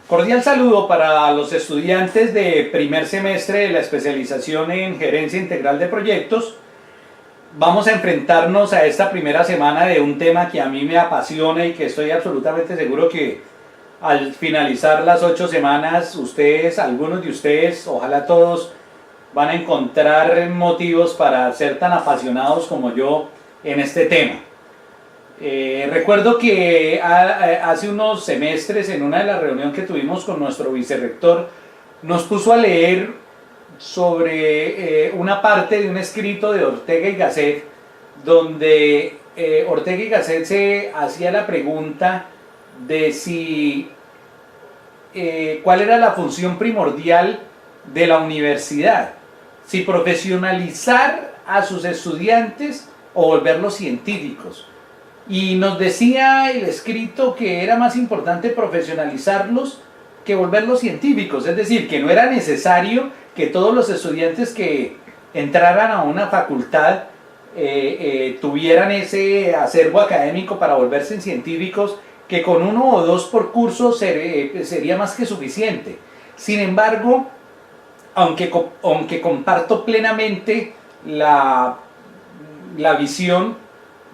Cordial saludo para los estudiantes de primer semestre de la especialización en Gerencia Integral de Proyectos. Vamos a enfrentarnos a esta primera semana de un tema que a mí me apasiona y que estoy absolutamente seguro que al finalizar las 8 semanas, ustedes, algunos de ustedes, ojalá todos, van a encontrar motivos para ser tan apasionados como yo en este tema. Recuerdo que hace unos semestres, en una de las reuniones que tuvimos con nuestro vicerrector, nos puso a leer sobre una parte de un escrito de Ortega y Gasset, donde Ortega y Gasset se hacía la pregunta de si cuál era la función primordial de la universidad, si profesionalizar a sus estudiantes o volverlos científicos. Y nos decía el escrito que era más importante profesionalizarlos que volverlos científicos, es decir, que no era necesario que todos los estudiantes que entraran a una facultad tuvieran ese acervo académico para volverse científicos, que con 1 o 2 por curso sería más que suficiente. Sin embargo, aunque comparto plenamente la visión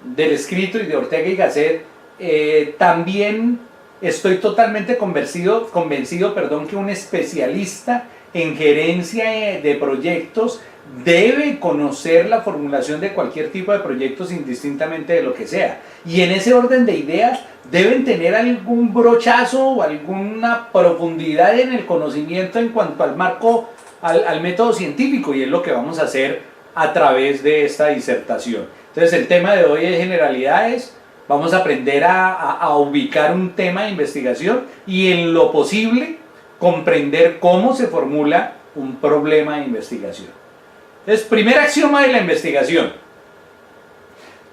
del escrito y de Ortega y Gasset, también estoy totalmente convencido, que un especialista en gerencia de proyectos debe conocer la formulación de cualquier tipo de proyectos indistintamente de lo que sea, y en ese orden de ideas deben tener algún brochazo o alguna profundidad en el conocimiento en cuanto al marco, al método científico, y es lo que vamos a hacer a través de esta disertación. Entonces el tema de hoy es generalidades. Vamos a aprender a ubicar un tema de investigación y en lo posible comprender cómo se formula un problema de investigación. Entonces, primer axioma de la investigación: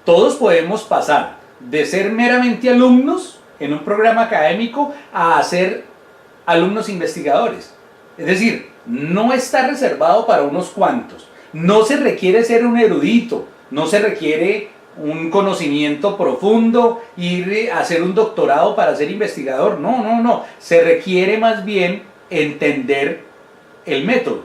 todos podemos pasar de ser meramente alumnos en un programa académico a ser alumnos investigadores. Es decir, no está reservado para unos cuantos. No se requiere ser un erudito, no se requiere un conocimiento profundo, ir a hacer un doctorado para ser investigador. No. Se requiere más bien entender el método.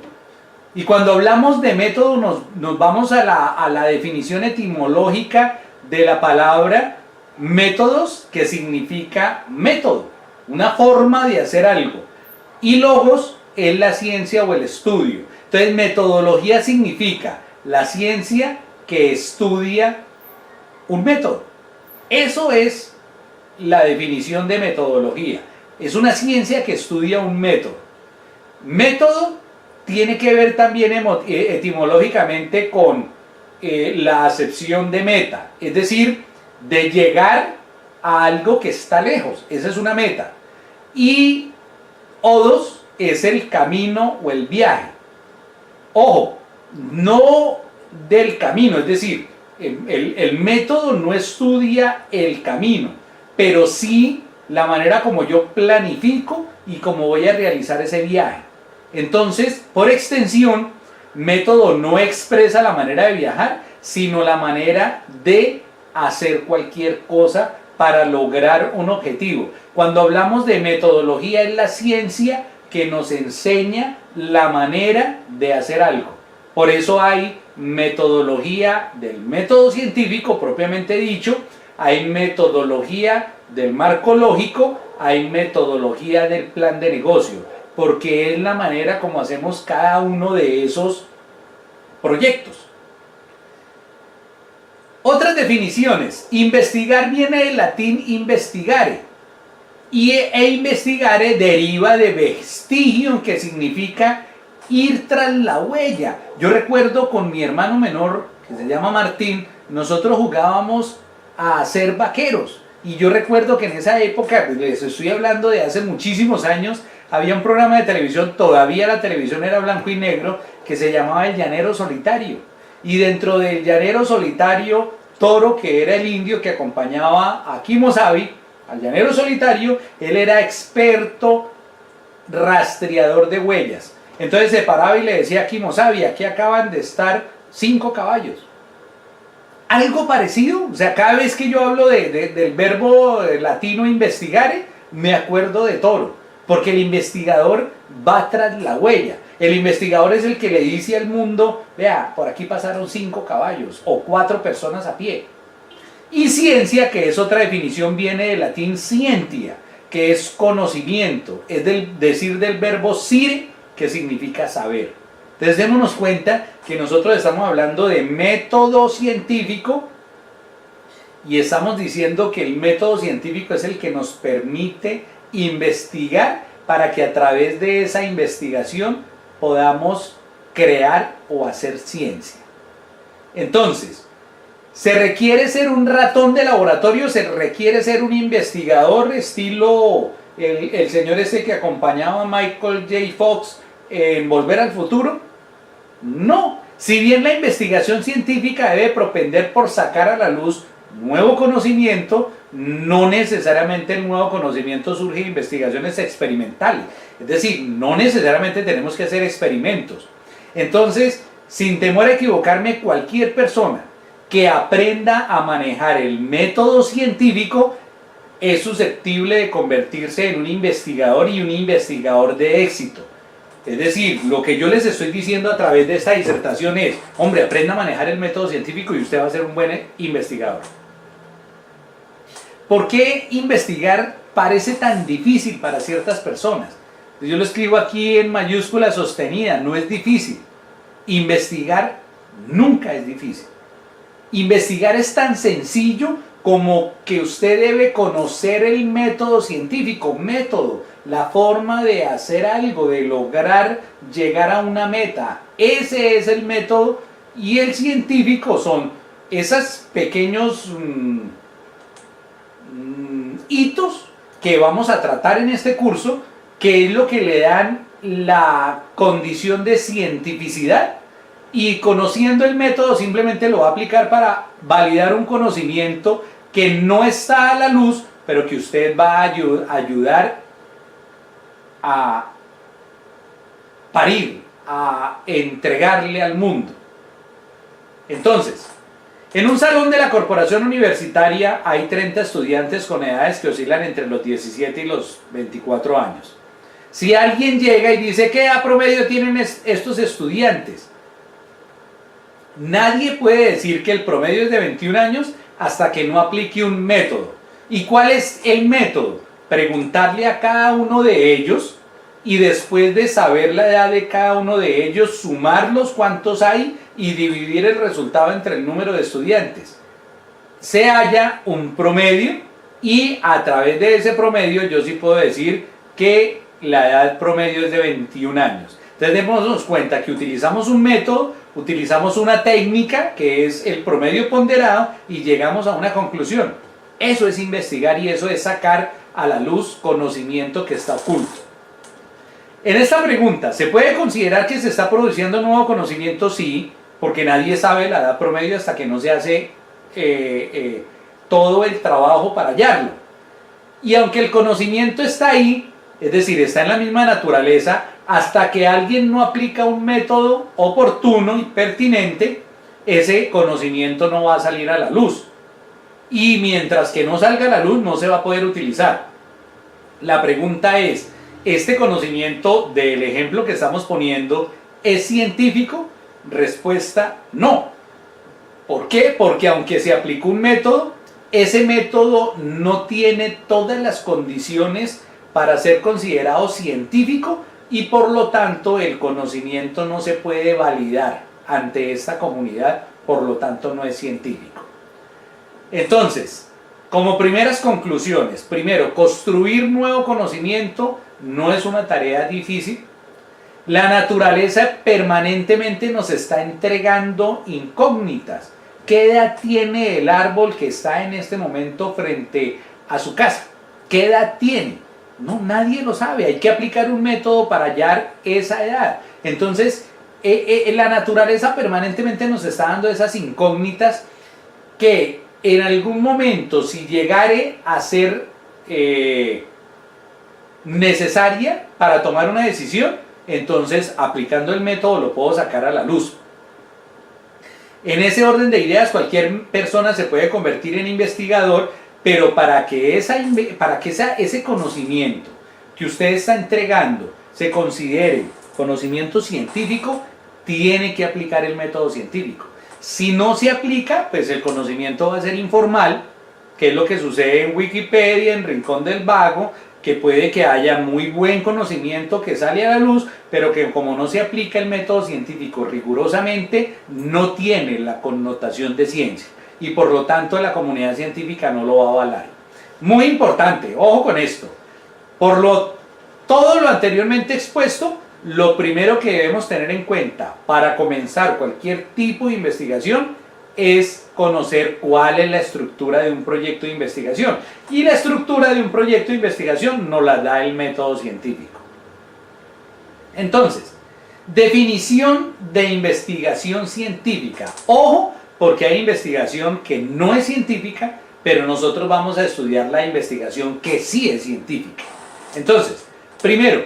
Y cuando hablamos de método nos vamos a la definición etimológica de la palabra métodos, que significa método, una forma de hacer algo. Y logos es la ciencia o el estudio. Entonces, metodología significa la ciencia que estudia un método. Eso es la definición de metodología. Es una ciencia que estudia un método. Método tiene que ver también etimológicamente con la acepción de meta, es decir, de llegar a algo que está lejos. Esa es una meta. Y odos es el camino o el viaje. Ojo, no del camino, es decir, el método no estudia el camino, pero sí la manera como yo planifico y cómo voy a realizar ese viaje. Entonces, por extensión, método no expresa la manera de viajar, sino la manera de hacer cualquier cosa para lograr un objetivo. Cuando hablamos de metodología, es la ciencia que nos enseña la manera de hacer algo. Por eso hay metodología del método científico propiamente dicho, hay metodología del marco lógico, hay metodología del plan de negocio, porque es la manera como hacemos cada uno de esos proyectos. Otras definiciones: investigar viene del latín investigare, e investigare deriva de vestigio, que significa ir tras la huella. Yo recuerdo con mi hermano menor, que se llama Martín, nosotros jugábamos a ser vaqueros, y yo recuerdo que en esa época, les estoy hablando de hace muchísimos años, había un programa de televisión, todavía la televisión era blanco y negro, que se llamaba El Llanero Solitario, y dentro del Llanero Solitario, Toro, que era el indio que acompañaba a Kimosabi al Llanero Solitario, él era experto rastreador de huellas. Entonces se paraba y le decía a Kimosabi: aquí acaban de estar 5 caballos. Algo parecido, o sea, cada vez que yo hablo del verbo latino investigare, me acuerdo de Toro. Porque el investigador va tras la huella. El investigador es el que le dice al mundo, vea, por aquí pasaron 5 caballos o 4 personas a pie. Y ciencia, que es otra definición, viene del latín scientia, que es conocimiento, es decir del verbo sire, que significa saber. Entonces démonos cuenta que nosotros estamos hablando de método científico y estamos diciendo que el método científico es el que nos permite investigar para que a través de esa investigación podamos crear o hacer ciencia. Entonces, ¿se requiere ser un ratón de laboratorio? ¿Se requiere ser un investigador estilo el señor ese que acompañaba a Michael J. Fox en Volver al Futuro? No. Si bien la investigación científica debe propender por sacar a la luz nuevo conocimiento, no necesariamente el nuevo conocimiento surge de investigaciones experimentales. Es decir, no necesariamente tenemos que hacer experimentos. Entonces, sin temor a equivocarme, cualquier persona que aprenda a manejar el método científico es susceptible de convertirse en un investigador y un investigador de éxito. Es decir, lo que yo les estoy diciendo a través de esta disertación es, hombre, aprenda a manejar el método científico y usted va a ser un buen investigador. ¿Por qué investigar parece tan difícil para ciertas personas? Yo lo escribo aquí en mayúscula sostenida, no es difícil. Investigar nunca es difícil. Investigar es tan sencillo como que usted debe conocer el método científico, la forma de hacer algo, de lograr llegar a una meta. Ese es el método, y el científico son esos pequeños hitos que vamos a tratar en este curso, que es lo que le dan la condición de cientificidad, y conociendo el método simplemente lo va a aplicar para validar un conocimiento que no está a la luz, pero que usted va a ayudar a parir, a entregarle al mundo. Entonces, en un salón de la corporación universitaria hay 30 estudiantes con edades que oscilan entre los 17 y los 24 años. Si alguien llega y dice, ¿qué edad promedio tienen estos estudiantes? Nadie puede decir que el promedio es de 21 años hasta que no aplique un método. ¿Y cuál es el método? Preguntarle a cada uno de ellos, y después de saber la edad de cada uno de ellos, sumarlos cuántos hay y dividir el resultado entre el número de estudiantes. Se halla un promedio, y a través de ese promedio yo sí puedo decir que la edad promedio es de 21 años. Entonces démonos cuenta que utilizamos un método, utilizamos una técnica que es el promedio ponderado y llegamos a una conclusión. Eso es investigar, y eso es sacar a la luz conocimiento que está oculto. En esta pregunta, ¿se puede considerar que se está produciendo nuevo conocimiento? Sí, porque nadie sabe la edad promedio hasta que no se hace todo el trabajo para hallarlo. Y aunque el conocimiento está ahí, es decir, está en la misma naturaleza, hasta que alguien no aplica un método oportuno y pertinente, ese conocimiento no va a salir a la luz. Y mientras que no salga a la luz, no se va a poder utilizar. La pregunta es, ¿este conocimiento del ejemplo que estamos poniendo es científico? Respuesta, no. ¿Por qué? Porque aunque se aplicó un método, ese método no tiene todas las condiciones para ser considerado científico, y por lo tanto el conocimiento no se puede validar ante esta comunidad, por lo tanto no es científico. Entonces, como primeras conclusiones, primero, construir nuevo conocimiento no es una tarea difícil. La naturaleza permanentemente nos está entregando incógnitas. ¿Qué edad tiene el árbol que está en este momento frente a su casa? ¿Qué edad tiene? No, nadie lo sabe. Hay que aplicar un método para hallar esa edad. Entonces, la naturaleza permanentemente nos está dando esas incógnitas que en algún momento, si llegare a ser necesaria para tomar una decisión, entonces aplicando el método lo puedo sacar a la luz. En ese orden de ideas, cualquier persona se puede convertir en investigador, pero para que ese conocimiento que usted está entregando se considere conocimiento científico, tiene que aplicar el método científico. Si no se aplica, pues el conocimiento va a ser informal, que es lo que sucede en Wikipedia, en Rincón del Vago, que puede que haya muy buen conocimiento que sale a la luz, pero que como no se aplica el método científico rigurosamente, no tiene la connotación de ciencia y por lo tanto la comunidad científica no lo va a avalar. Muy importante, ojo con esto, todo lo anteriormente expuesto, lo primero que debemos tener en cuenta para comenzar cualquier tipo de investigación es conocer cuál es la estructura de un proyecto de investigación. Y la estructura de un proyecto de investigación nos la da el método científico. Entonces, definición de investigación científica. Ojo, porque hay investigación que no es científica, pero nosotros vamos a estudiar la investigación que sí es científica. Entonces, primero,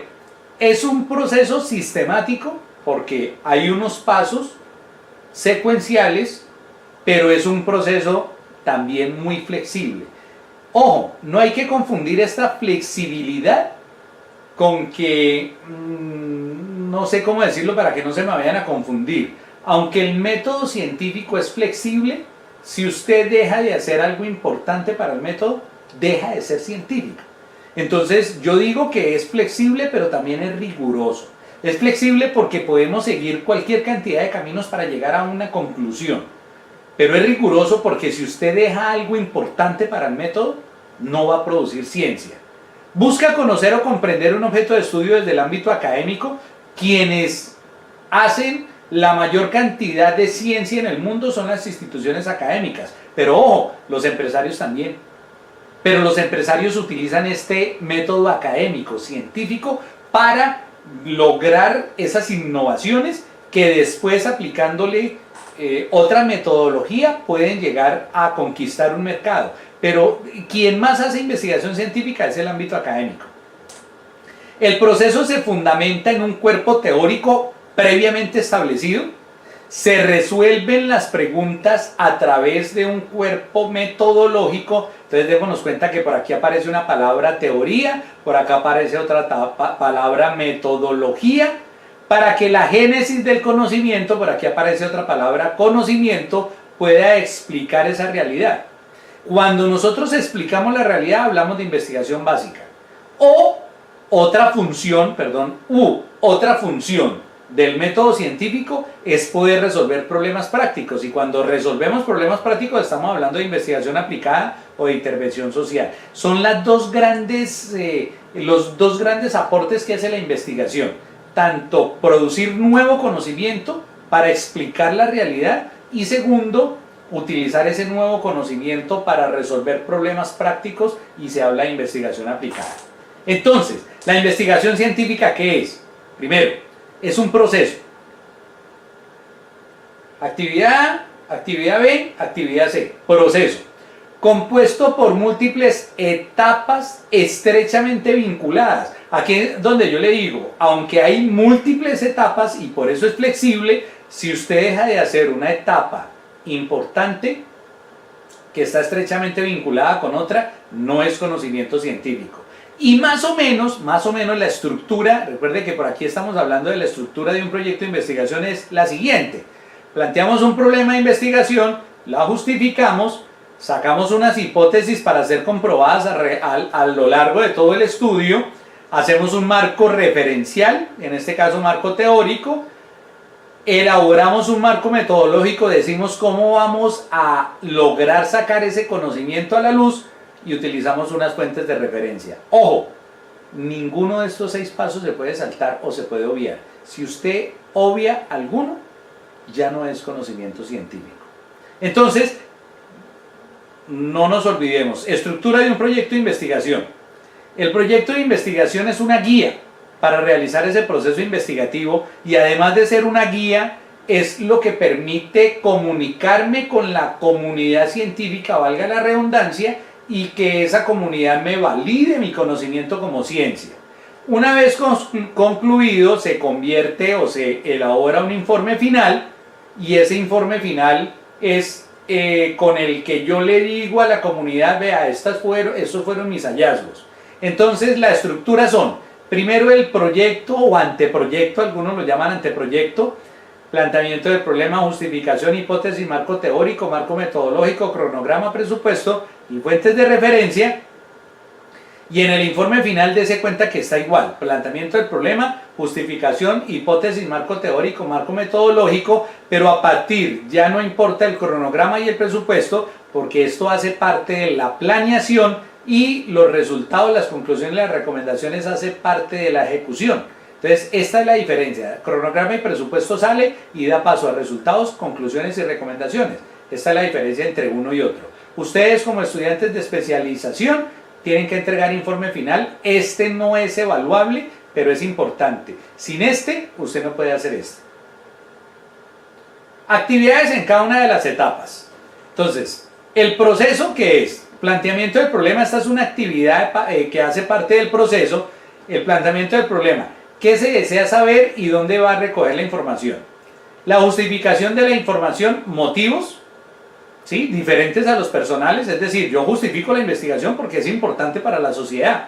es un proceso sistemático porque hay unos pasos secuenciales, pero es un proceso también muy flexible. Ojo, no hay que confundir esta flexibilidad con que, no sé cómo decirlo para que no se me vayan a confundir. Aunque el método científico es flexible, si usted deja de hacer algo importante para el método, deja de ser científico. Entonces yo digo que es flexible, pero también es riguroso. Es flexible porque podemos seguir cualquier cantidad de caminos para llegar a una conclusión. Pero es riguroso porque si usted deja algo importante para el método, no va a producir ciencia. Busca conocer o comprender un objeto de estudio desde el ámbito académico. Quienes hacen la mayor cantidad de ciencia en el mundo son las instituciones académicas. Pero ojo, los empresarios también. Pero los empresarios utilizan este método académico, científico, para lograr esas innovaciones que después aplicándole otra metodología pueden llegar a conquistar un mercado. Pero quien más hace investigación científica es el ámbito académico. El proceso se fundamenta en un cuerpo teórico previamente establecido. Se resuelven las preguntas a través de un cuerpo metodológico. Entonces démonos cuenta que por aquí aparece una palabra teoría, por acá aparece otra palabra metodología. Para que la génesis del conocimiento, por aquí aparece otra palabra conocimiento, pueda explicar esa realidad. Cuando nosotros explicamos la realidad hablamos de investigación básica. Otra función del método científico es poder resolver problemas prácticos, y cuando resolvemos problemas prácticos estamos hablando de investigación aplicada o de intervención social. Son los dos grandes aportes que hace la investigación, tanto producir nuevo conocimiento para explicar la realidad y segundo, utilizar ese nuevo conocimiento para resolver problemas prácticos, y se habla de investigación aplicada. Entonces, la investigación científica, ¿qué es? Primero, es un proceso. Actividad A, actividad B, actividad C. Proceso. Compuesto por múltiples etapas estrechamente vinculadas. Aquí es donde yo le digo, aunque hay múltiples etapas y por eso es flexible, si usted deja de hacer una etapa importante que está estrechamente vinculada con otra, no es conocimiento científico. Y más o menos la estructura, recuerde que por aquí estamos hablando de la estructura de un proyecto de investigación, es la siguiente. Planteamos un problema de investigación, la justificamos, sacamos unas hipótesis para ser comprobadas a lo largo de todo el estudio, hacemos un marco referencial, en este caso marco teórico, elaboramos un marco metodológico, decimos cómo vamos a lograr sacar ese conocimiento a la luz y utilizamos unas fuentes de referencia. Ojo, ninguno de estos 6 pasos se puede saltar o se puede obviar. Si usted obvia alguno, ya no es conocimiento científico. Entonces, no nos olvidemos, estructura de un proyecto de investigación. El proyecto de investigación es una guía para realizar ese proceso investigativo y además de ser una guía, es lo que permite comunicarme con la comunidad científica, valga la redundancia, y que esa comunidad me valide mi conocimiento como ciencia. Una vez concluido, se convierte o se elabora un informe final, y ese informe final es con el que yo le digo a la comunidad, vea, estos fueron mis hallazgos. Entonces la estructura son, primero el proyecto o anteproyecto, algunos lo llaman anteproyecto, planteamiento del problema, justificación, hipótesis, marco teórico, marco metodológico, cronograma, presupuesto y fuentes de referencia. Y en el informe final dése cuenta que está igual, planteamiento del problema, justificación, hipótesis, marco teórico, marco metodológico, pero a partir, ya no importa el cronograma y el presupuesto, porque esto hace parte de la planeación y los resultados, las conclusiones y las recomendaciones hace parte de la ejecución. Entonces, esta es la diferencia, cronograma y presupuesto sale y da paso a resultados, conclusiones y recomendaciones. Esta es la diferencia entre uno y otro. Ustedes como estudiantes de especialización tienen que entregar informe final. Este no es evaluable, pero es importante. Sin este, usted no puede hacer esto. Actividades en cada una de las etapas. Entonces, el proceso, ¿qué es? Planteamiento del problema. Esta es una actividad que hace parte del proceso. El planteamiento del problema. ¿Qué se desea saber y dónde va a recoger la información? La justificación de la información, motivos, ¿sí? Diferentes a los personales, es decir, yo justifico la investigación porque es importante para la sociedad,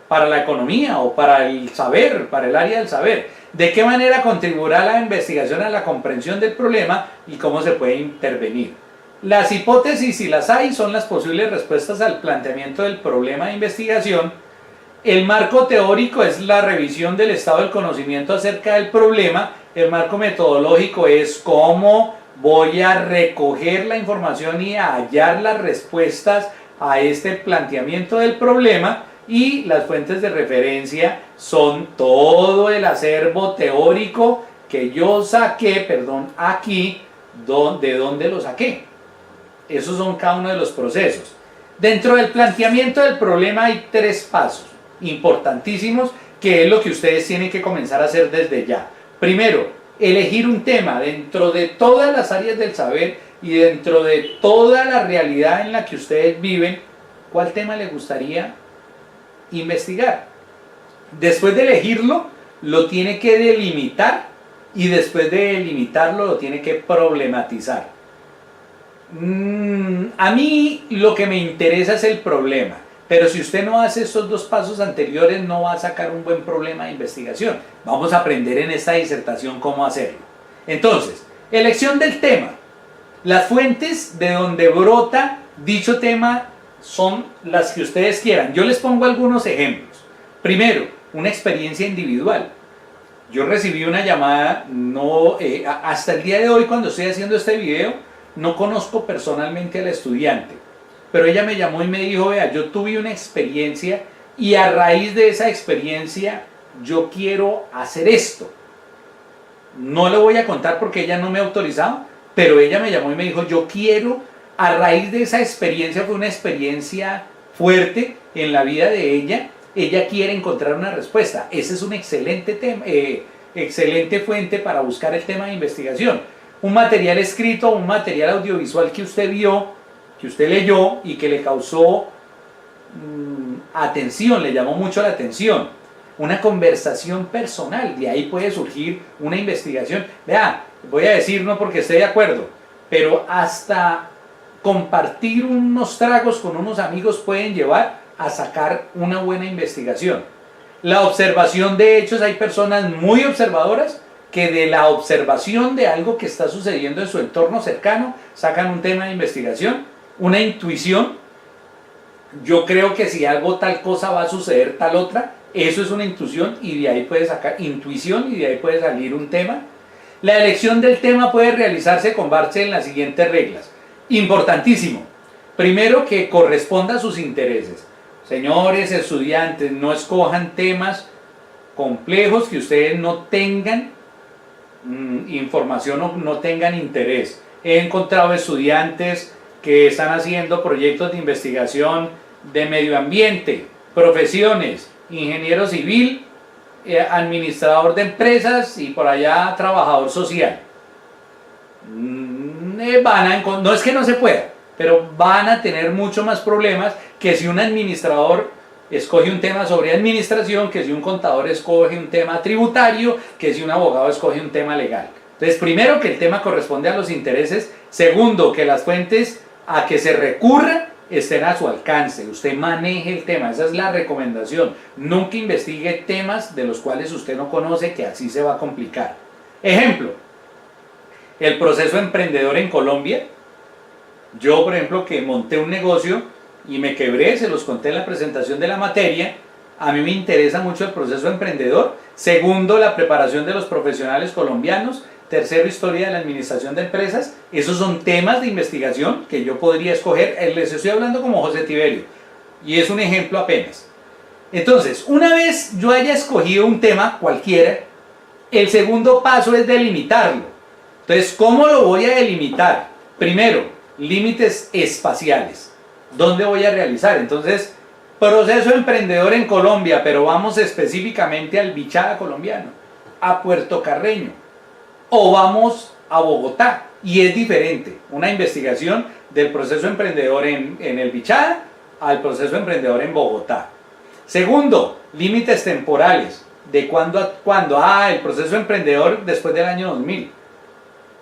para la economía o para el saber, para el área del saber. ¿De qué manera contribuirá la investigación a la comprensión del problema y cómo se puede intervenir? Las hipótesis, si las hay, son las posibles respuestas al planteamiento del problema de investigación. El marco teórico es la revisión del estado del conocimiento acerca del problema. El marco metodológico es cómo voy a recoger la información y a hallar las respuestas a este planteamiento del problema. Y las fuentes de referencia son todo el acervo teórico que yo saqué, aquí, de dónde lo saqué. Esos son cada uno de los procesos. Dentro del planteamiento del problema hay 3 pasos importantísimos, que es lo que ustedes tienen que comenzar a hacer desde ya. Primero, elegir un tema dentro de todas las áreas del saber y dentro de toda la realidad en la que ustedes viven. ¿Cuál tema les gustaría investigar? Después de elegirlo, lo tiene que delimitar y después de delimitarlo lo tiene que problematizar. A mí lo que me interesa es el problema, pero si usted no hace estos 2 pasos anteriores no va a sacar un buen problema de investigación. Vamos a aprender en esta disertación cómo hacerlo. Entonces, elección del tema. Las fuentes de donde brota dicho tema son las que ustedes quieran. Yo les pongo algunos ejemplos. Primero, una experiencia individual. Yo recibí una llamada, hasta el día de hoy cuando estoy haciendo este video, no conozco personalmente a la estudiante, pero ella me llamó y me dijo, vea, yo tuve una experiencia y a raíz de esa experiencia yo quiero hacer esto. No le voy a contar porque ella no me ha autorizado, pero ella me llamó y me dijo, yo quiero, a raíz de esa experiencia, fue una experiencia fuerte en la vida de ella quiere encontrar una respuesta. Ese es un excelente tema, excelente fuente para buscar el tema de investigación. Un material escrito, un material audiovisual que usted vio, que usted leyó y que le causó atención, le llamó mucho la atención. Una conversación personal, de ahí puede surgir una investigación. Vea, voy a decir no porque esté de acuerdo, pero hasta compartir unos tragos con unos amigos pueden llevar a sacar una buena investigación. La observación de hechos, hay personas muy observadoras que de la observación de algo que está sucediendo en su entorno cercano sacan un tema de investigación. Una intuición, yo creo que si algo tal cosa va a suceder tal otra, eso es una intuición y de ahí puede sacar intuición y de ahí puede salir un tema. La elección del tema puede realizarse con base en las siguientes reglas. Importantísimo, primero que corresponda a sus intereses. Señores estudiantes, no escojan temas complejos que ustedes no tengan información o no tengan interés. He encontrado estudiantes que están haciendo proyectos de investigación de medio ambiente, profesiones, ingeniero civil, administrador de empresas y por allá trabajador social. No es que no se pueda, pero van a tener mucho más problemas que si un administrador escoge un tema sobre administración, que si un contador escoge un tema tributario, que si un abogado escoge un tema legal. Entonces, primero, que el tema corresponde a los intereses. Segundo, que las fuentes a que se recurra estén a su alcance, usted maneje el tema, esa es la recomendación. Nunca investigue temas de los cuales usted no conoce, que así se va a complicar. Ejemplo, el proceso emprendedor en Colombia. Yo, por ejemplo, que monté un negocio y me quebré, se los conté en la presentación de la materia. A mí me interesa mucho el proceso emprendedor. Segundo, la preparación de los profesionales colombianos. Tercero, historia de la administración de empresas. Esos son temas de investigación que yo podría escoger. Les estoy hablando como José Tiberio y es un ejemplo apenas. Entonces, una vez yo haya escogido un tema cualquiera, el segundo paso es delimitarlo. Entonces, ¿cómo lo voy a delimitar? Primero, límites espaciales. ¿Dónde voy a realizar? Entonces, proceso emprendedor en Colombia, pero vamos específicamente al Bichada colombiano, a Puerto Carreño, o vamos a Bogotá, y es diferente una investigación del proceso emprendedor en el Bichada al proceso emprendedor en Bogotá. Segundo, límites temporales, de cuándo a cuándo. El proceso emprendedor después del año 2000.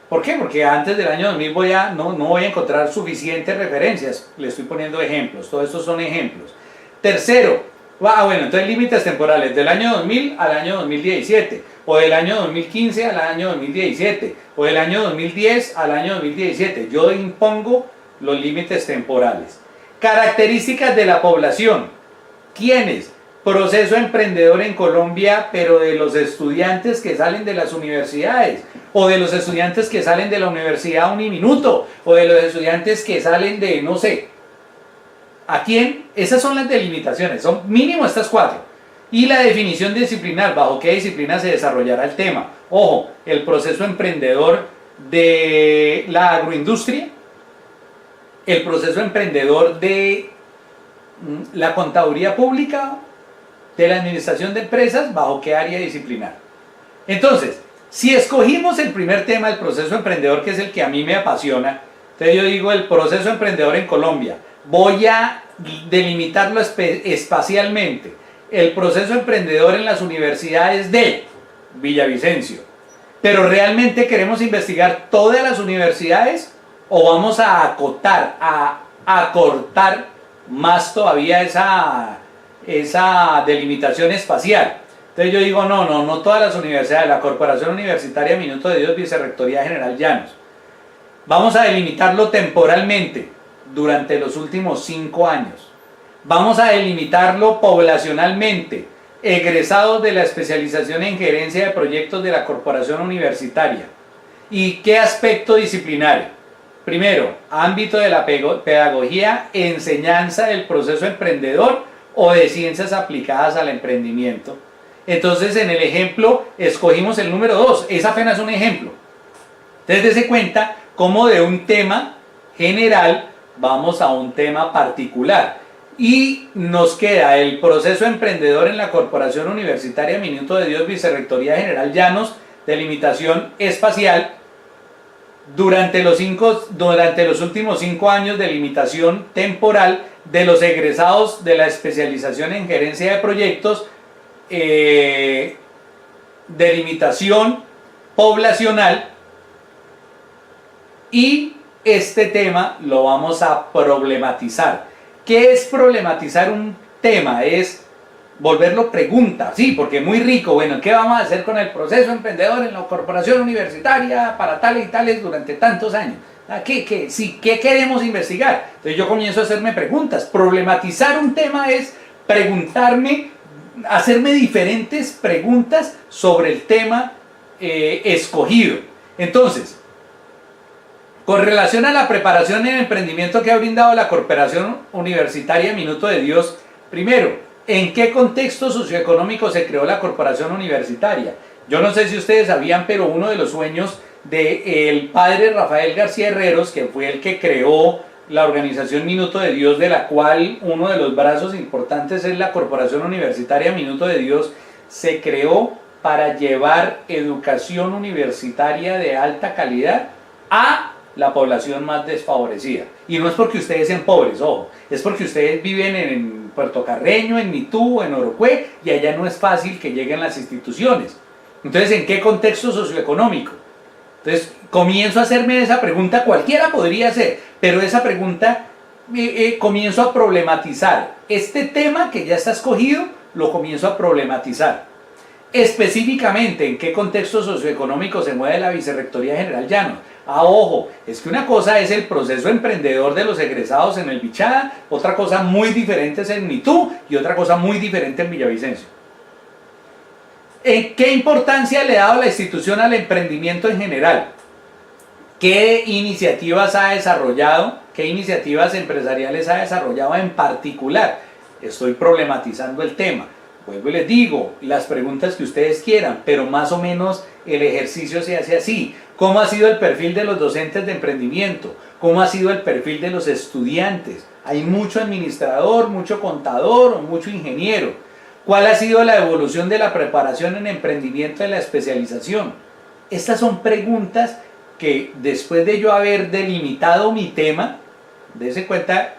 ¿Por qué? Porque antes del año 2000 no voy a encontrar suficientes referencias. Le estoy poniendo ejemplos, todos estos son ejemplos. Tercero, bueno, entonces límites temporales del año 2000 al año 2017, o del año 2015 al año 2017, o del año 2010 al año 2017. Yo impongo los límites temporales. Características de la población. ¿Quiénes? Proceso emprendedor en Colombia, pero de los estudiantes que salen de las universidades, o de los estudiantes que salen de la Universidad Uniminuto, o de los estudiantes que salen de, no sé, ¿a quién? Esas son las delimitaciones, son mínimo estas 4. Y la definición disciplinar, bajo qué disciplina se desarrollará el tema. Ojo, el proceso emprendedor de la agroindustria, el proceso emprendedor de la contaduría pública, de la administración de empresas, bajo qué área disciplinar. Entonces, si escogimos el primer tema, el proceso emprendedor, que es el que a mí me apasiona, entonces yo digo el proceso emprendedor en Colombia, voy a delimitarlo espacialmente. El proceso emprendedor en las universidades de Villavicencio. Pero ¿realmente queremos investigar todas las universidades o vamos a acotar, a acortar más todavía esa delimitación espacial? Entonces yo digo, no todas las universidades, la Corporación Universitaria Minuto de Dios, Vicerrectoría General Llanos. Vamos a delimitarlo temporalmente, durante los últimos 5 años. Vamos a delimitarlo poblacionalmente, egresados de la especialización en gerencia de proyectos de la Corporación Universitaria. ¿Y qué aspecto disciplinario? Primero, ámbito de la pedagogía, enseñanza del proceso emprendedor o de ciencias aplicadas al emprendimiento. Entonces, en el ejemplo, escogimos el número 2. Es apenas un ejemplo. Entonces, dése cuenta cómo de un tema general vamos a un tema particular. Y nos queda el proceso emprendedor en la Corporación Universitaria Minuto de Dios, Vicerrectoría General Llanos, delimitación espacial. Durante los últimos 5 años, delimitación temporal de los egresados de la especialización en gerencia de proyectos, delimitación poblacional, y este tema lo vamos a problematizar. ¿Qué es problematizar un tema? Es volverlo pregunta, sí, porque muy rico. Bueno, ¿qué vamos a hacer con el proceso emprendedor en la corporación universitaria para tales y tales durante tantos años? ¿Qué queremos investigar? Entonces yo comienzo a hacerme preguntas. Problematizar un tema es preguntarme, hacerme diferentes preguntas sobre el tema escogido. Entonces, con relación a la preparación en emprendimiento que ha brindado la Corporación Universitaria Minuto de Dios, primero, ¿en qué contexto socioeconómico se creó la Corporación Universitaria? Yo no sé si ustedes sabían, pero uno de los sueños del padre Rafael García Herreros, que fue el que creó la organización Minuto de Dios, de la cual uno de los brazos importantes es la Corporación Universitaria Minuto de Dios, se creó para llevar educación universitaria de alta calidad a la población más desfavorecida. Y no es porque ustedes sean pobres, ojo, es porque ustedes viven en Puerto Carreño, en Mitú, en Orocue, y allá no es fácil que lleguen las instituciones. Entonces, ¿en qué contexto socioeconómico? Entonces, comienzo a hacerme esa pregunta, cualquiera podría hacer, pero esa pregunta comienzo a problematizar. Este tema que ya está escogido, lo comienzo a problematizar. Específicamente, ¿en qué contexto socioeconómico se mueve la Vicerrectoría General Llanos? Ojo, es que una cosa es el proceso emprendedor de los egresados en el Bichada, otra cosa muy diferente es en Mitú y otra cosa muy diferente en Villavicencio. ¿Qué importancia le ha dado la institución al emprendimiento en general? ¿Qué iniciativas ha desarrollado? ¿Qué iniciativas empresariales ha desarrollado en particular? Estoy problematizando el tema. Vuelvo y les digo, las preguntas que ustedes quieran, pero más o menos el ejercicio se hace así. ¿Cómo ha sido el perfil de los docentes de emprendimiento? ¿Cómo ha sido el perfil de los estudiantes? Hay mucho administrador, mucho contador o mucho ingeniero. ¿Cuál ha sido la evolución de la preparación en emprendimiento de la especialización? Estas son preguntas que después de yo haber delimitado mi tema, dése cuenta,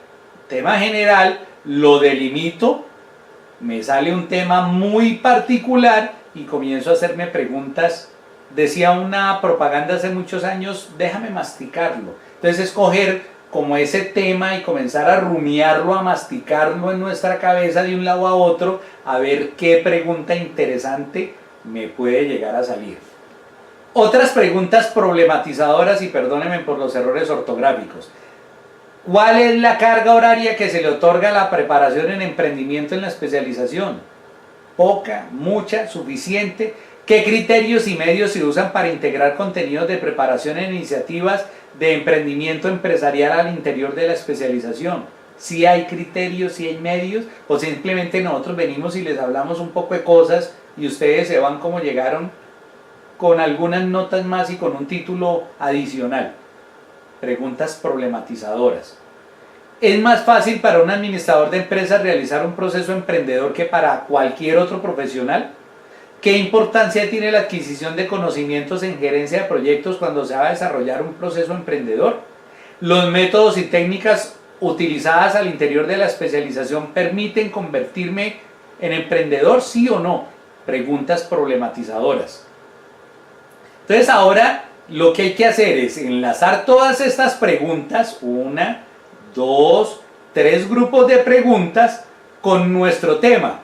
tema general, lo delimito, me sale un tema muy particular y comienzo a hacerme preguntas. Decía una propaganda hace muchos años, déjame masticarlo. Entonces escoger como ese tema y comenzar a rumiarlo, a masticarlo en nuestra cabeza de un lado a otro, a ver qué pregunta interesante me puede llegar a salir. Otras preguntas problematizadoras, y perdónenme por los errores ortográficos. ¿Cuál es la carga horaria que se le otorga a la preparación en emprendimiento en la especialización? Poca, mucha, suficiente. ¿Qué criterios y medios se usan para integrar contenidos de preparación en iniciativas de emprendimiento empresarial al interior de la especialización? ¿Si hay criterios, si hay medios, o simplemente nosotros venimos y les hablamos un poco de cosas y ustedes se van como llegaron con algunas notas más y con un título adicional? Preguntas problematizadoras. ¿Es más fácil para un administrador de empresas realizar un proceso emprendedor que para cualquier otro profesional? ¿Qué importancia tiene la adquisición de conocimientos en gerencia de proyectos cuando se va a desarrollar un proceso emprendedor? ¿Los métodos y técnicas utilizadas al interior de la especialización permiten convertirme en emprendedor, sí o no? Preguntas problematizadoras. Entonces ahora lo que hay que hacer es enlazar todas estas preguntas, 1, 2, 3 grupos de preguntas con nuestro tema.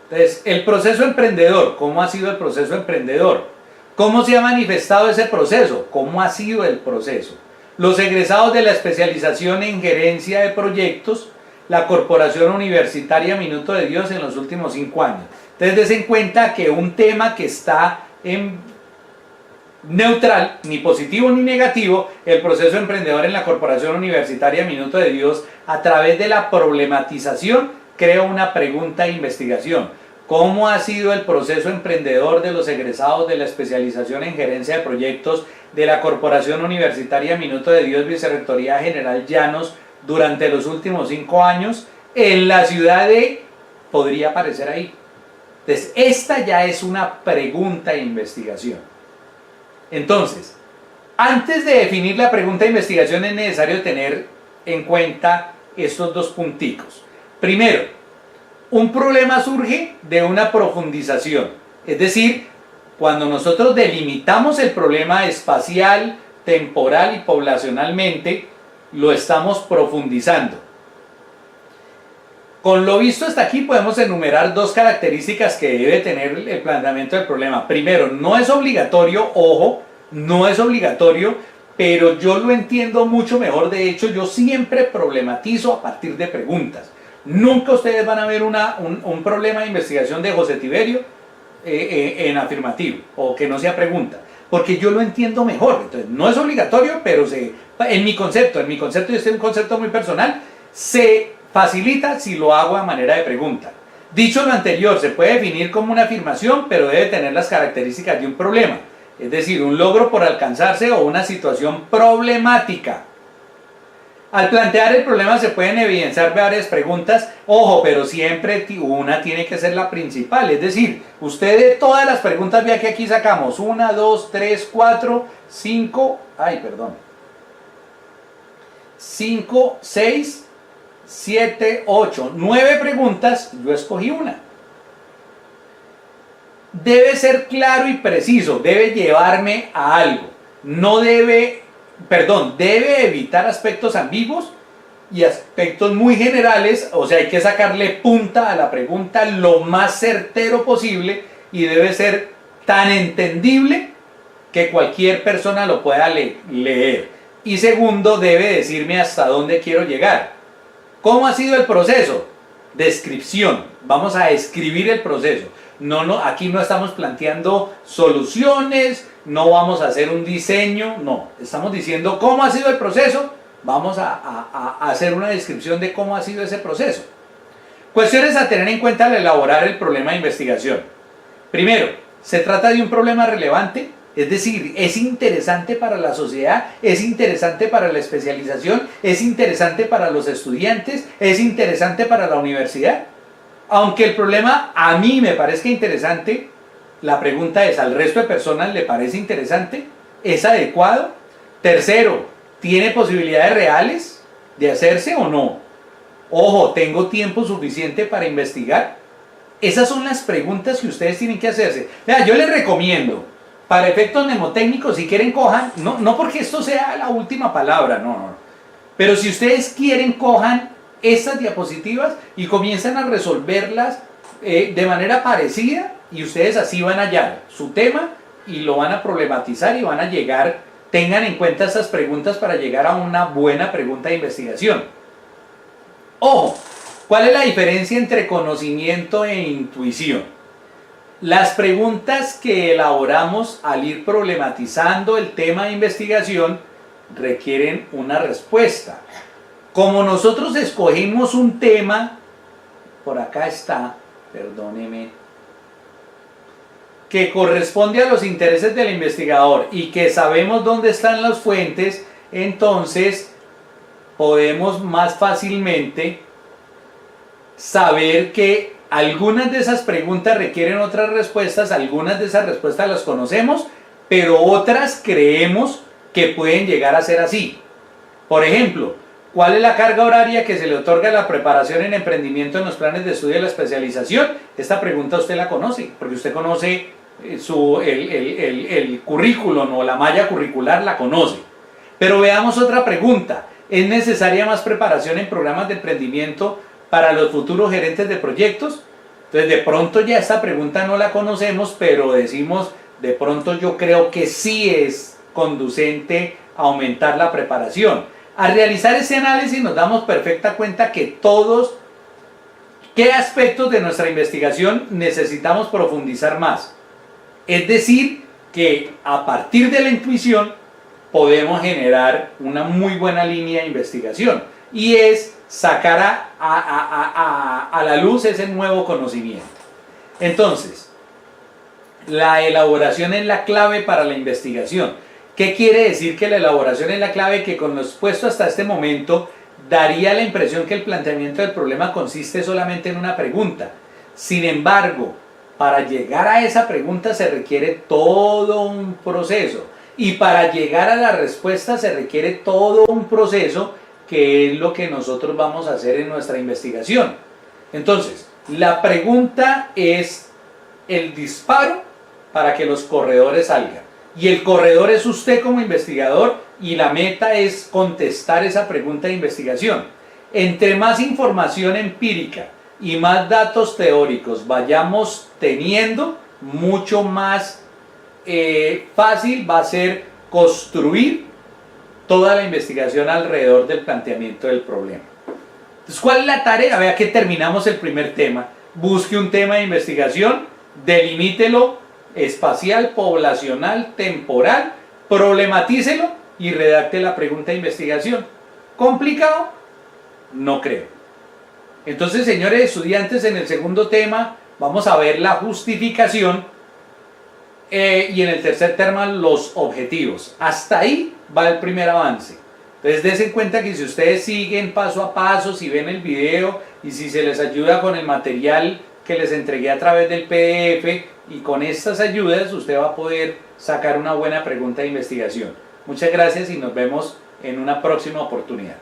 Entonces, el proceso emprendedor, ¿cómo ha sido el proceso emprendedor? ¿Cómo se ha manifestado ese proceso? ¿Cómo ha sido el proceso? Los egresados de la especialización en gerencia de proyectos, la Corporación Universitaria Minuto de Dios en los últimos 5 años. Entonces, den en cuenta que un tema que está en neutral, ni positivo ni negativo, el proceso emprendedor en la Corporación Universitaria Minuto de Dios, a través de la problematización, crea una pregunta de investigación. ¿Cómo ha sido el proceso emprendedor de los egresados de la especialización en gerencia de proyectos de la Corporación Universitaria Minuto de Dios, Vicerrectoría General Llanos, durante los últimos 5 años en la ciudad de... podría aparecer ahí. Entonces, esta ya es una pregunta de investigación. Entonces, antes de definir la pregunta de investigación es necesario tener en cuenta estos 2 punticos. Primero, un problema surge de una profundización, es decir, cuando nosotros delimitamos el problema espacial, temporal y poblacionalmente, lo estamos profundizando. Con lo visto hasta aquí podemos enumerar 2 características que debe tener el planteamiento del problema. Primero, no es obligatorio, ojo, no es obligatorio, pero yo lo entiendo mucho mejor. De hecho, yo siempre problematizo a partir de preguntas. Nunca ustedes van a ver un problema de investigación de José Tiberio en afirmativo, o que no sea pregunta, porque yo lo entiendo mejor. Entonces, no es obligatorio, pero en mi concepto, y este es un concepto muy personal, se facilita si lo hago a manera de pregunta. Dicho lo anterior, se puede definir como una afirmación, pero debe tener las características de un problema, es decir, un logro por alcanzarse o una situación problemática. Al plantear el problema se pueden evidenciar varias preguntas, ojo, pero siempre una tiene que ser la principal, es decir, usted de todas las preguntas, vea que aquí sacamos 1, 2, 3, 4, 5, 5, 6, 7, 8, 9 preguntas, yo escogí una. Debe ser claro y preciso, debe llevarme a algo, debe evitar aspectos ambiguos y aspectos muy generales, o sea, hay que sacarle punta a la pregunta lo más certero posible y debe ser tan entendible que cualquier persona lo pueda leer. Y segundo, debe decirme hasta dónde quiero llegar. ¿Cómo ha sido el proceso? Descripción. Vamos a escribir el proceso. No, aquí no estamos planteando soluciones, no vamos a hacer un diseño, no. Estamos diciendo cómo ha sido el proceso, vamos a hacer una descripción de cómo ha sido ese proceso. Cuestiones a tener en cuenta al elaborar el problema de investigación. Primero, se trata de un problema relevante, es decir, es interesante para la sociedad, es interesante para la especialización, es interesante para los estudiantes, es interesante para la universidad. Aunque el problema a mí me parezca interesante, la pregunta es, ¿al resto de personas le parece interesante? ¿Es adecuado? Tercero, ¿tiene posibilidades reales de hacerse o no? Ojo, ¿tengo tiempo suficiente para investigar? Esas son las preguntas que ustedes tienen que hacerse. Vea, yo les recomiendo, para efectos mnemotécnicos, si quieren cojan, no porque esto sea la última palabra, no. Pero si ustedes quieren cojan estas diapositivas y comienzan a resolverlas de manera parecida y ustedes así van a hallar su tema y lo van a problematizar y van a llegar, tengan en cuenta estas preguntas para llegar a una buena pregunta de investigación. Ojo, ¿cuál es la diferencia entre conocimiento e intuición? Las preguntas que elaboramos al ir problematizando el tema de investigación requieren una respuesta. Como nosotros escogimos un tema, por acá está, perdóneme, que corresponde a los intereses del investigador y que sabemos dónde están las fuentes, entonces podemos más fácilmente saber que algunas de esas preguntas requieren otras respuestas, algunas de esas respuestas las conocemos, pero otras creemos que pueden llegar a ser así. Por ejemplo, ¿cuál es la carga horaria que se le otorga a la preparación en emprendimiento en los planes de estudio de la especialización? Esta pregunta usted la conoce, porque usted conoce el currículum o la malla curricular la conoce. Pero veamos otra pregunta. ¿Es necesaria más preparación en programas de emprendimiento para los futuros gerentes de proyectos? Entonces de pronto ya esta pregunta no la conocemos, pero decimos, de pronto yo creo que sí es conducente a aumentar la preparación. Al realizar ese análisis nos damos perfecta cuenta que qué aspectos de nuestra investigación necesitamos profundizar más. Es decir, que a partir de la intuición podemos generar una muy buena línea de investigación y es sacar a la luz ese nuevo conocimiento. Entonces, la elaboración es la clave para la investigación. ¿Qué quiere decir que la elaboración es la clave? Que con lo expuesto hasta este momento daría la impresión que el planteamiento del problema consiste solamente en una pregunta. Sin embargo, para llegar a esa pregunta se requiere todo un proceso y para llegar a la respuesta se requiere todo un proceso que es lo que nosotros vamos a hacer en nuestra investigación. Entonces, la pregunta es el disparo para que los corredores salgan. Y el corredor es usted como investigador y la meta es contestar esa pregunta de investigación. Entre más información empírica y más datos teóricos vayamos teniendo, mucho más fácil va a ser construir toda la investigación alrededor del planteamiento del problema. Entonces, ¿cuál es la tarea? Vea que terminamos el primer tema. Busque un tema de investigación, delimítelo espacial, poblacional, temporal, problematícelo y redacte la pregunta de investigación. ¿Complicado? No creo. Entonces, señores estudiantes, en el segundo tema vamos a ver la justificación y en el tercer tema los objetivos. Hasta ahí va el primer avance. Entonces, dense en cuenta que si ustedes siguen paso a paso, si ven el video y si se les ayuda con el material que les entregué a través del PDF y con estas ayudas, usted va a poder sacar una buena pregunta de investigación. Muchas gracias y nos vemos en una próxima oportunidad.